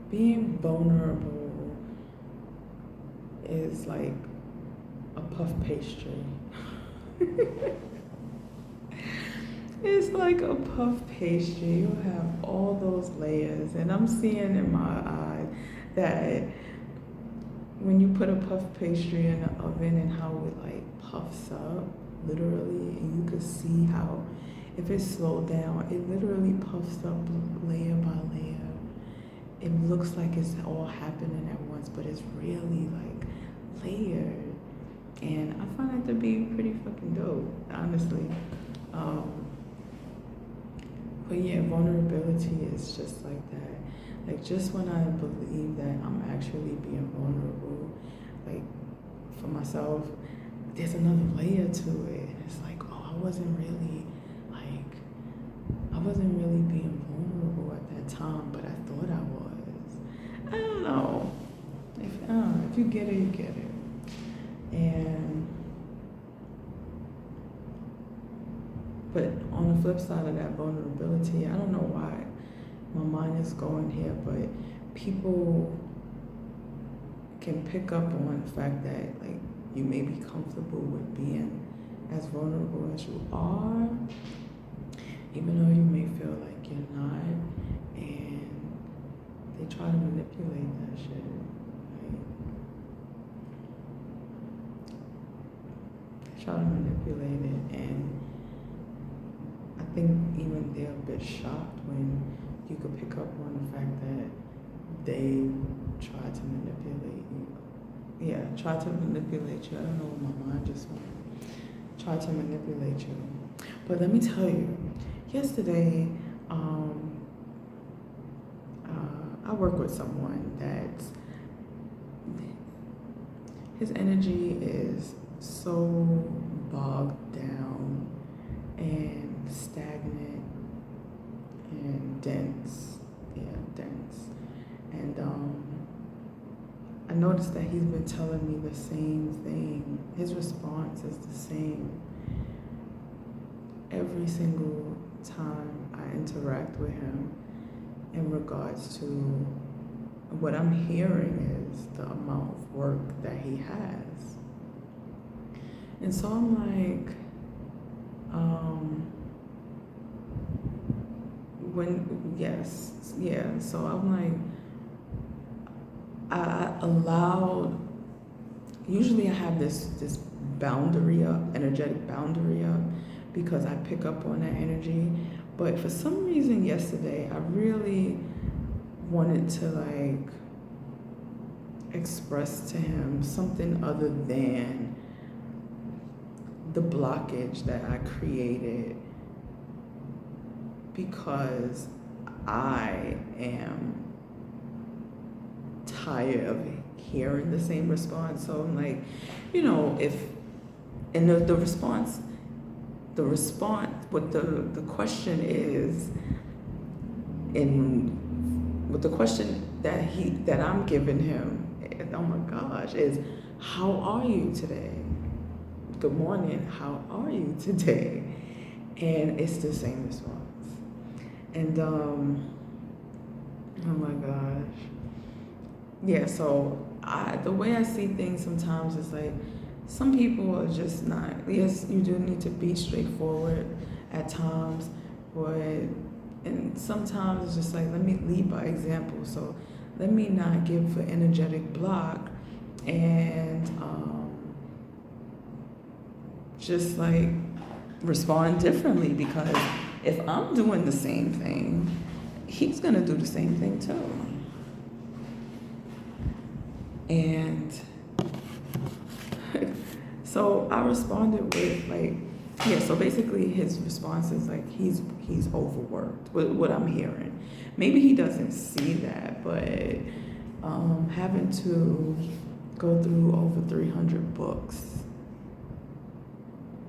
being vulnerable is like a puff pastry. It's like a puff pastry. You have all those layers, and I'm seeing in my eyes that when you put a puff pastry in the oven and how it like puffs up, literally, and you could see how if it's slowed down, it literally puffs up layer by layer. It looks like it's all happening at once, but it's really like layered. And I find that to be pretty fucking dope, honestly. But yeah, vulnerability is just like that. Like just when I believe that I'm actually being vulnerable, like for myself, there's another layer to it. And it's like, oh, I wasn't really being vulnerable at that time, but I thought I was. I don't know. If you get it, you get it. But on the flip side of that vulnerability, I don't know why my mind is going here, but people can pick up on the fact that like you may be comfortable with being as vulnerable as you are, even though you may feel like you're not, and they try to manipulate that shit. Right? They try to manipulate it, and I think even they're a bit shocked when you could pick up on the fact that they try to manipulate you. Yeah, try to manipulate you. I don't know what my mind just went. Try to manipulate you. But let me tell you, yesterday, I work with someone that his energy is so bogged down and stagnant and dense. Yeah, dense. And I noticed that he's been telling me the same thing. His response is the same every single time I interact with him in regards to what I'm hearing is the amount of work that he has. And so I'm like, so I'm like, I allowed, usually I have this boundary up, energetic boundary up, because I pick up on that energy. But for some reason yesterday, I really wanted to like express to him something other than the blockage that I created, because I am tired of hearing the same response. So I'm like, and the response, what the question is, what the question that I'm giving him, oh my gosh, is how are you today? Good morning, how are you today? And it's the same response. And oh my gosh. Yeah, so the way I see things sometimes is like, some people are just not, yes, you do need to be straightforward at times, and sometimes it's just like, let me lead by example. So let me not give an energetic block and just like respond differently, because if I'm doing the same thing, he's gonna do the same thing too. And so I responded with like, yeah, so basically his response is like he's overworked, with what I'm hearing. Maybe he doesn't see that, but having to go through over 300 books,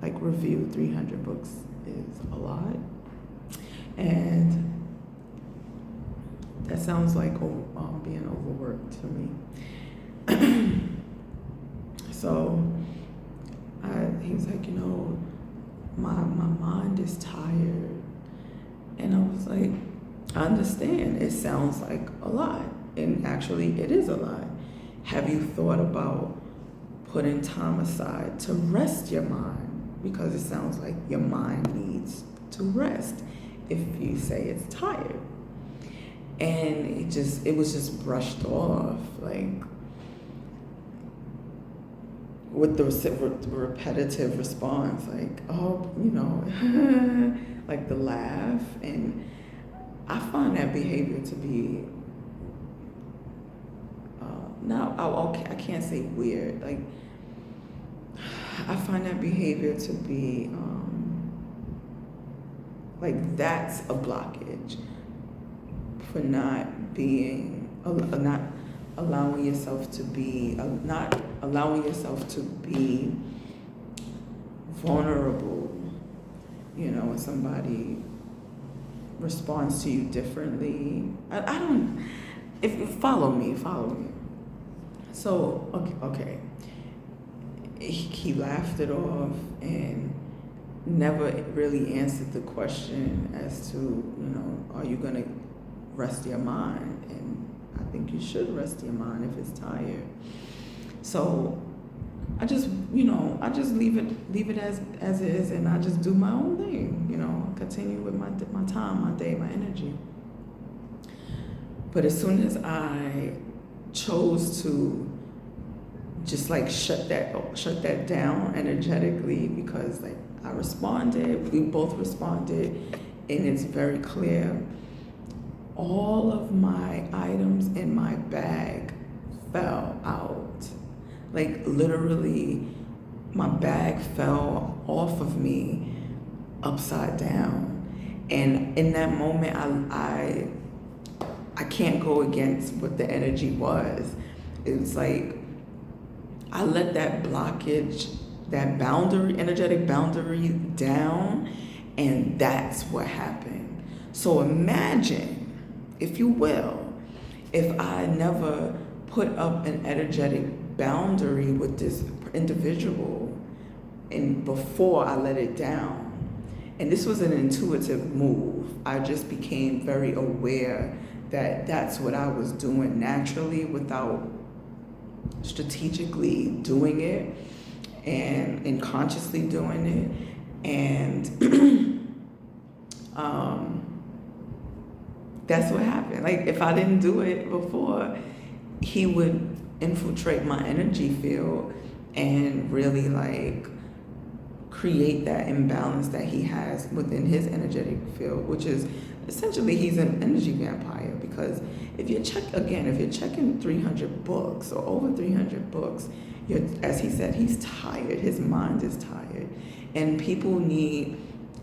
like review 300 books is a lot. And that sounds like being overworked to me. So he was like, my mind is tired. And I was like, I understand. It sounds like a lot. And actually, it is a lie. Have you thought about putting time aside to rest your mind? Because it sounds like your mind needs to rest if you say it's tired. And it was just brushed off, like, with the repetitive response, like, oh, like the laugh. And I find that behavior to be, I can't say weird, like, I find that behavior to be, like, that's a blockage for not allowing yourself to be vulnerable, when somebody responds to you differently. I don't, if you follow me. So, okay. He laughed it off and never really answered the question as to, are you going to rest your mind? And I think you should rest your mind if it's tired. So I just leave it as it is, and I just do my own thing, continue with my time, my day, my energy. But as soon as I chose to just like shut that down energetically, because like we both responded, and it's very clear, all of my items in my bag fell out. Like, literally, my bag fell off of me upside down. And in that moment, I can't go against what the energy was. It's like, I let that blockage, that boundary, energetic boundary down, and that's what happened. So imagine, if you will, if I never put up an energetic boundary with this individual and before I let it down. And this was an intuitive move. I just became very aware that that's what I was doing naturally without strategically doing it and consciously doing it. And that's what happened. Like, if I didn't do it before, he would infiltrate my energy field and really like create that imbalance that he has within his energetic field, which is essentially he's an energy vampire. Because if you're checking 300 books or over 300 books, as he said, he's tired, his mind is tired, and people need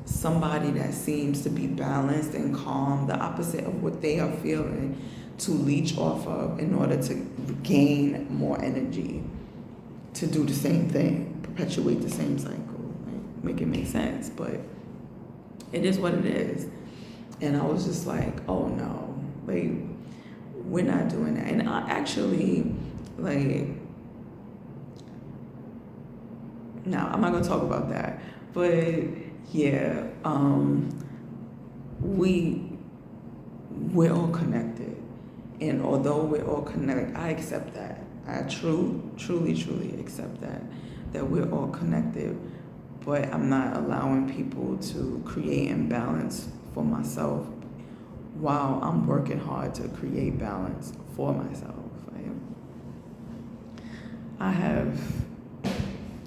somebody that seems to be balanced and calm, the opposite of what they are feeling, to leech off of in order to gain more energy, to do the same thing, perpetuate the same cycle, right? Make it make sense, but it is what it is. And I was just like, oh no, like, we're not doing that. And I actually, like, no, I'm not gonna talk about that, but yeah, we're all connected. And although we're all connected, I accept that. I truly accept that we're all connected. But I'm not allowing people to create imbalance for myself while I'm working hard to create balance for myself.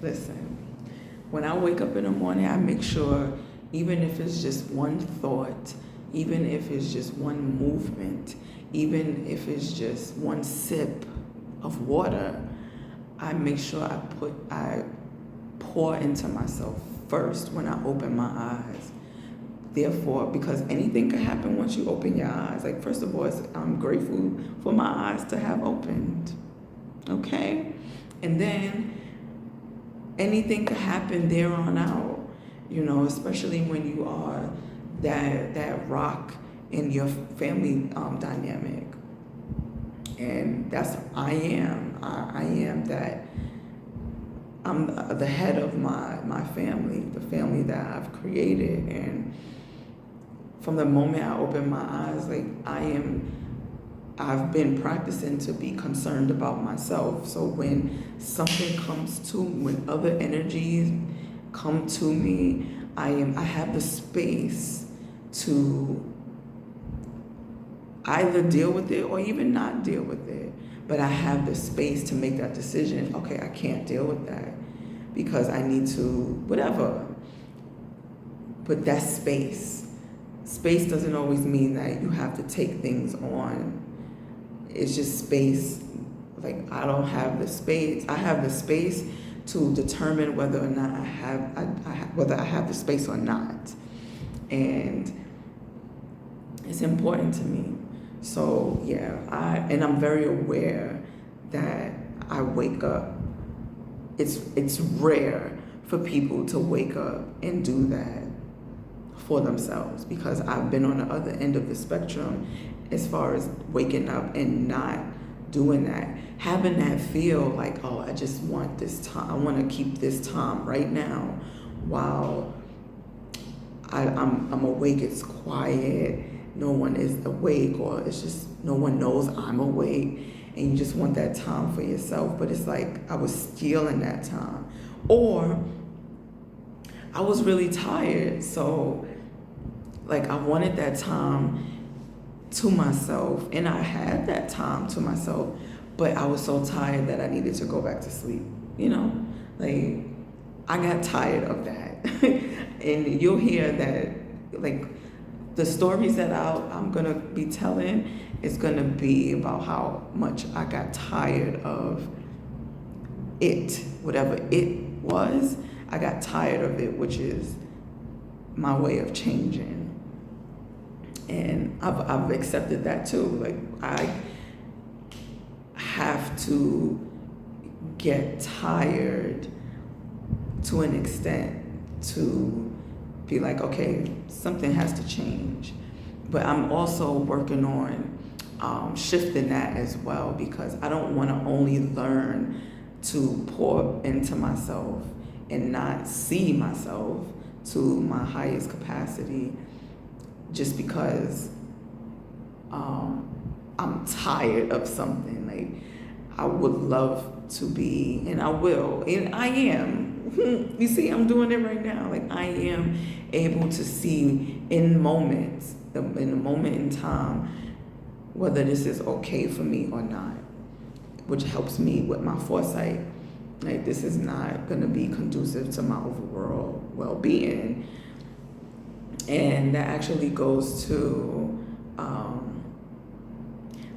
Listen, when I wake up in the morning, I make sure, even if it's just one thought, even if it's just one movement, even if it's just one sip of water, I make sure I pour into myself first when I open my eyes. Therefore, because anything can happen once you open your eyes. Like, first of all, I'm grateful for my eyes to have opened, okay? And then anything could happen there on out, especially when you are that rock in your family dynamic. And that's, I am that, I'm the head of my family, the family that I've created. And from the moment I open my eyes, like, I I've been practicing to be concerned about myself. So when something when other energies come to me, I have the space to either deal with it or even not deal with it. But I have the space to make that decision. Okay, I can't deal with that because I need to, whatever. But that's space. Space doesn't always mean that you have to take things on. It's just space. Like, I don't have the space. I have the space to determine whether or not whether I have the space or not. And it's important to me. So yeah, I'm very aware that I wake up. It's rare for people to wake up and do that for themselves, because I've been on the other end of the spectrum as far as waking up and not doing that. Having that feel like, oh, I just want this time. I want to keep this time right now while I'm awake. It's quiet. No one is awake, or it's just no one knows I'm awake. And you just want that time for yourself. But it's like I was stealing that time. Or I was really tired. So like I wanted that time to myself, and I had that time to myself, but I was so tired that I needed to go back to sleep. Like I got tired of that. And you'll hear that, like, the stories that I'm gonna be telling is gonna be about how much I got tired of it, whatever it was. I got tired of it, which is my way of changing. And I've accepted that too. Like, I have to get tired to an extent to be like, okay, something has to change. But I'm also working on shifting that as well, because I don't want to only learn to pour into myself and not see myself to my highest capacity just because I'm tired of something. Like, I would love to be, and I will, and I am. You see, I'm doing it right now. Like, I am able to see in moments, in a moment in time, whether this is okay for me or not, which helps me with my foresight. Like, this is not going to be conducive to my overall well-being. And that actually goes to,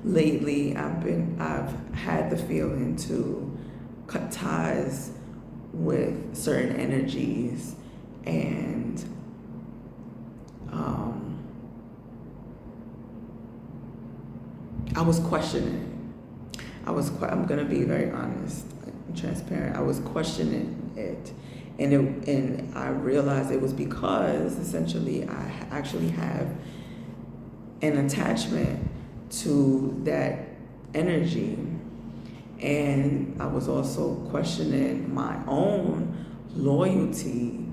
lately I've had the feeling to cut ties with certain energies, and I was questioning. I'm gonna be very honest and transparent. I was questioning it, and I realized it was because essentially I actually have an attachment to that energy, and I was also questioning my own loyalty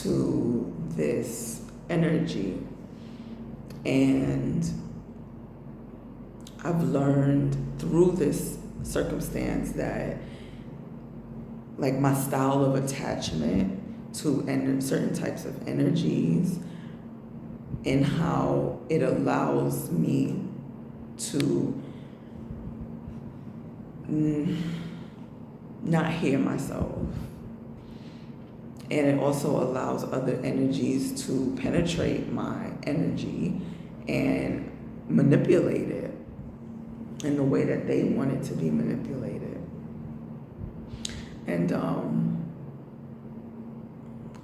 to this energy. And I've learned through this circumstance that, like, my style of attachment to certain types of energies and how it allows me to not hear myself. And it also allows other energies to penetrate my energy and manipulate it in the way that they want it to be manipulated. And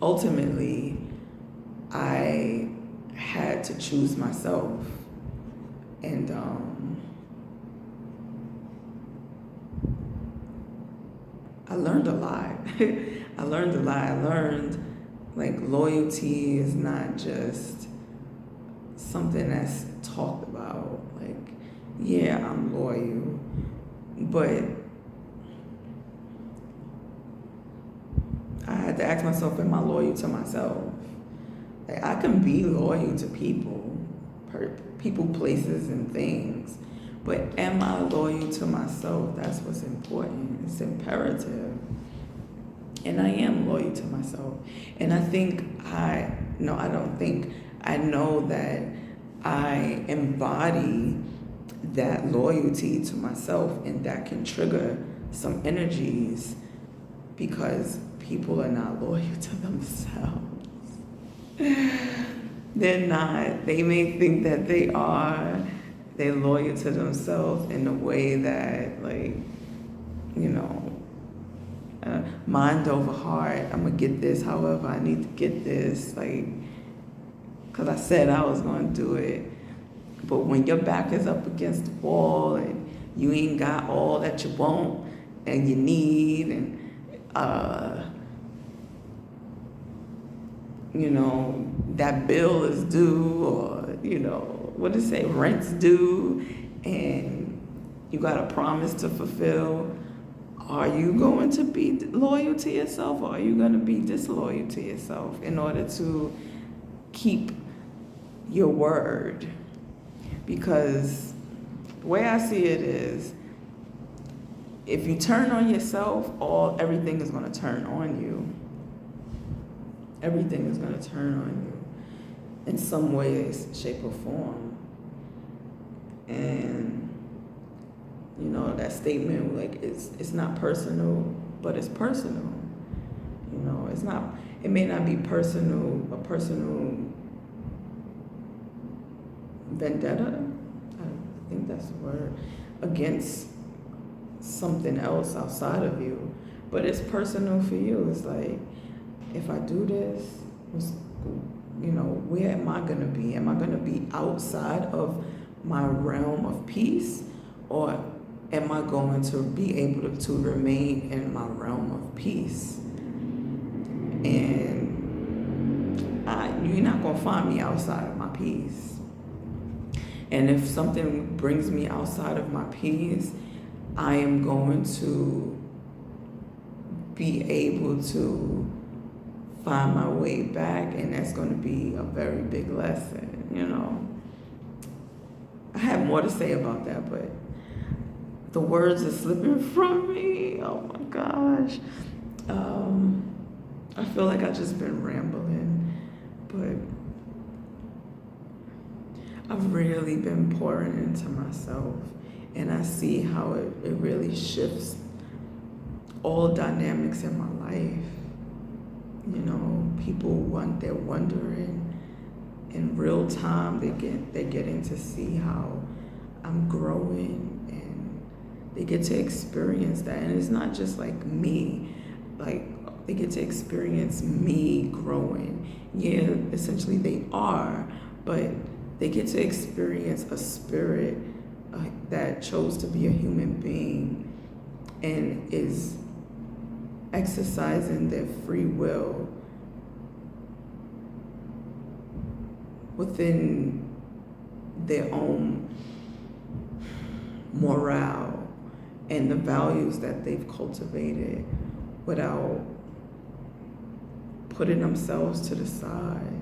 ultimately, I had to choose myself. And I learned a lot. I learned, like, loyalty is not just something that's talked about. Like, yeah, I'm loyal, but I had to ask myself, am I loyal to myself? Like, I can be loyal to people, places, and things, But am I loyal to myself? That's what's important. It's imperative. And I am loyal to myself. And I know that I embody that loyalty to myself, and that can trigger some energies because people are not loyal to themselves. They're not. They may think that they are. They're loyal to themselves in a way that, like, mind over heart. I'm gonna get this however I need to get this, like, because I said I was gonna do it. But when your back is up against the wall and you ain't got all that you want and you need, and that bill is due, or what does it say, rent's due, and you got a promise to fulfill, are you going to be loyal to yourself, or are you going to be disloyal to yourself in order to keep your word? Because the way I see it is, if you turn on yourself, everything is going to turn on you. Everything is going to turn on you in some ways, shape, or form. And that statement, like, it's not personal, but it's personal. It may not be a personal vendetta, I think that's the word, against something else outside of you, but it's personal for you. It's like, if I do this, where am I going to be? Am I going to be outside of my realm of peace, or am I going to be able to remain in my realm of peace? And you're not going to find me outside of my peace. And if something brings me outside of my peace, I am going to be able to find my way back, and that's going to be a very big lesson, I have more to say about that, but the words are slipping from me. Oh my gosh. I feel like I've just been rambling, but I've really been pouring into myself, and I see how it really shifts all dynamics in my life. People they're wondering in real time. They're getting to see how I'm growing, and they get to experience that. And it's not just like me, like they get to experience me growing. Yeah, essentially they are, but they get to experience a spirit that chose to be a human being and is exercising their free will within their own morale and the values that they've cultivated without putting themselves to the side,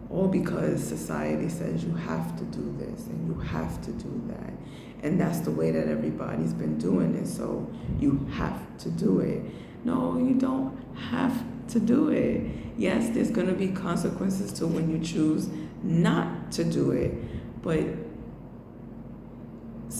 all because society says you have to do this and you have to do that. And that's the way that everybody's been doing it, so you have to do it. No, you don't have to do it. Yes, there's going to be consequences to when you choose not to do it, but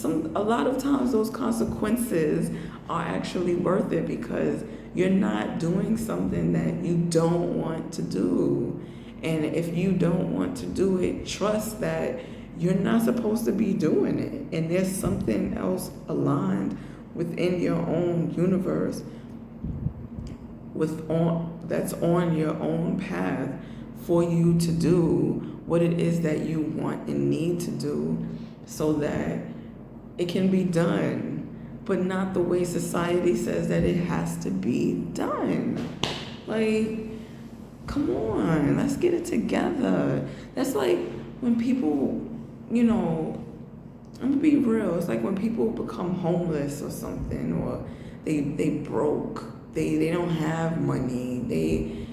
a lot of times those consequences are actually worth it, because you're not doing something that you don't want to do. And if you don't want to do it, trust that you're not supposed to be doing it, and there's something else aligned within your own universe that's on your own path for you to do what it is that you want and need to do, so that it can be done, but not the way society says that it has to be done. Like, come on, let's get it together. That's like when people, I'm gonna be real, it's like when people become homeless or something, or they broke, they don't have money, they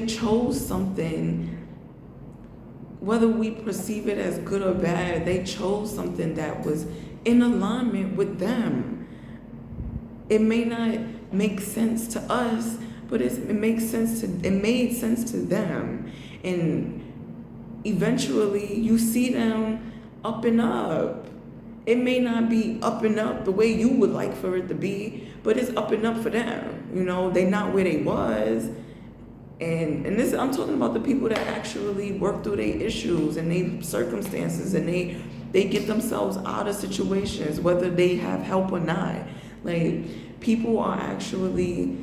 chose something whether we perceive it as good or bad, they chose something that was in alignment with them. It may not make sense to us, but it made sense to them. And eventually you see them up and up. It may not be up and up the way you would like for it to be, but it's up and up for them. You know, they not where they was. And this, I'm talking about the people that actually work through their issues and their circumstances, and they get themselves out of situations, whether they have help or not. Like, people are actually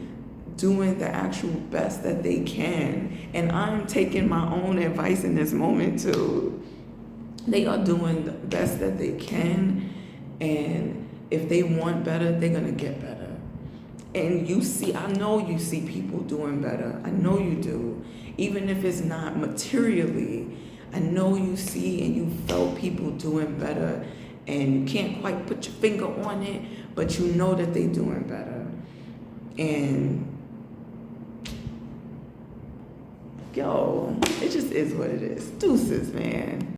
doing the actual best that they can. And I'm taking my own advice in this moment too. They are doing the best that they can, and if they want better, they're gonna get better. And I know you see people doing better. I know you do. Even if it's not materially, I know you see and you felt people doing better, and you can't quite put your finger on it, but you know that they're doing better. And yo, it just is what it is. Deuces, man.